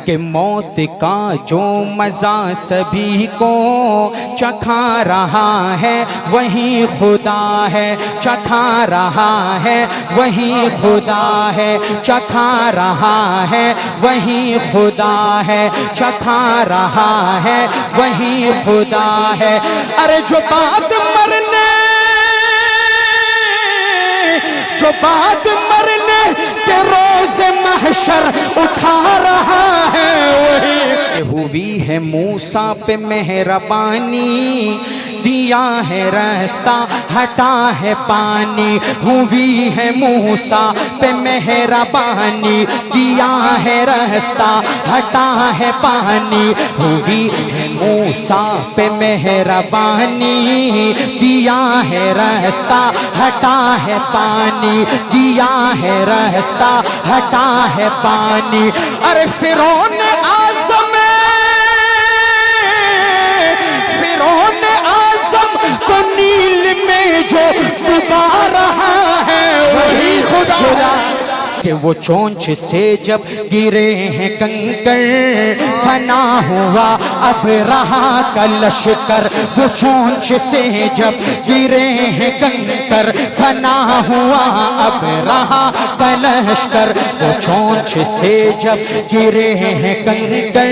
کہ موت کا جو مزہ سبھی کو چکھا رہا ہے وہی خدا ہے، چکھا رہا ہے وہی خدا ہے، چکھا رہا ہے وہی خدا ہے، چکھا رہا ہے وہی خدا ہے۔ ارے جو بات مرنے کے روز محشر اٹھا رہا ہے وہی ہوئی ہے موسیٰ پہ مہربانی، دیا ہے راستہ ہٹا ہے پانی، ہوئی ہے موسیٰ پہ مہربانی، دیا ہے راستہ ہٹا ہے پانی، ہوئی ہے موسیٰ پہ مہربانی، دیا ہے راستہ ہٹا ہے پانی، دیا ہے راستہ ہٹا ہے پانی۔ ارے فرعون اعظم کو نیل میں جو ڈبا رہا ہے وہی خدا کہ وہ چونچ سے جب گرے ہیں کنکر فنا ہوا اب رہا کا لشکر، وہ چونچ سے جب گرے ہیں کنکر فنا ہوا اب رہا کا لشکر، وہ چونچ سے جب گرے ہیں کنکر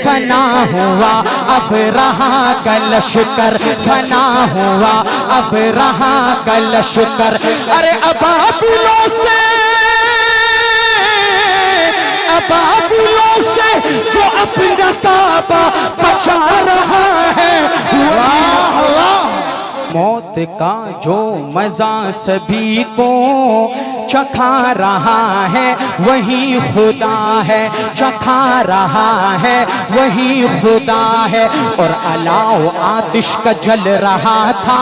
فنا ہوا اب رہا کا لشکر، فنا ہوا اب رہا کا لشکر۔ ارے ابابلوں سے جو اپنا کعبہ بچا رہا ہے، موت کا جو مزہ سبھی کو چکھا رہا ہے وہی خدا ہے، چکھا رہا ہے وہی خدا ہے۔ اور علاؤ آتش کا جل رہا تھا،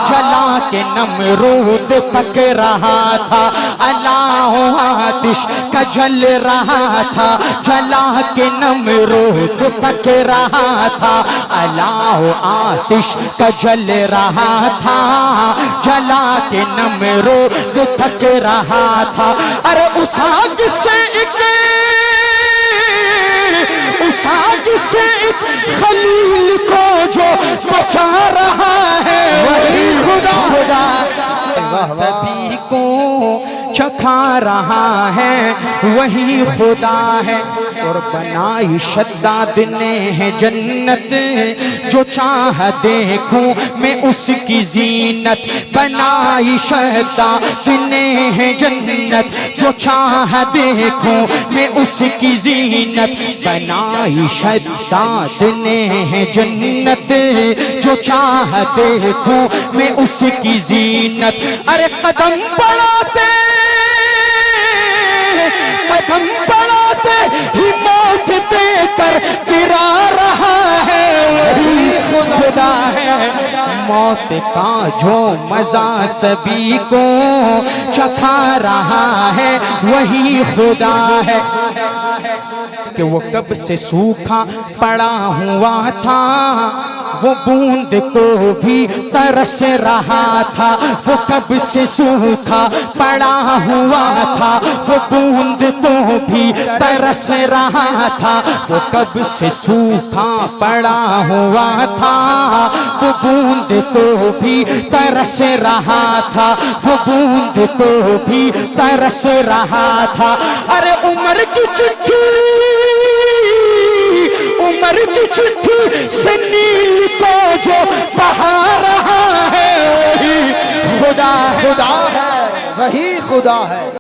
جلا کے نمرود پک رہا تھا، علاؤ آتش کا جل رہا تھا، جلا کے نمرود پک رہا تھا، علاؤ آتش کا جل رہا تھا، جلا کے نمرود تک رہا تھا۔ ارے اس آگ سے ایک خلیل کو جو بچا رہا ہے وہی خدا سبھی کو چکھا رہا ہے وہی خدا ہے۔ اور بنائی شداد نے ہے جنت، جو چاہ دیکھوں میں اس کی زینت، بنائی شداد نے ہے جنت، جو چاہ دیکھوں میں اس کی زینت، بنائی شداد نے ہے جنت، جو چاہ دیکھوں میں اس کی زینت۔ ارے قدم بڑھاتے ہی موت دے کر گرا رہا ہے وہی خدا ہے، موت کا جو مزہ سبھی کو چکھا رہا ہے وہی خدا ہے۔ کہ وہ کب سے سوکھا پڑا ہوا تھا، وہ بوند کو بھی ترس رہا تھا، وہ کب سے سوکھا پڑا ہوا تھا، وہ بوند کو بھی ترس رہا تھا، وہ کب سے سوکھا پڑا ہوا تھا، وہ بوند کو بھی ترس رہا تھا، وہ بوند کو بھی ترس رہا تھا۔ ارے عمر کی چٹھی سے نیل کو جو بہا رہا ہے وہی خدا ہے، وہی خدا ہے۔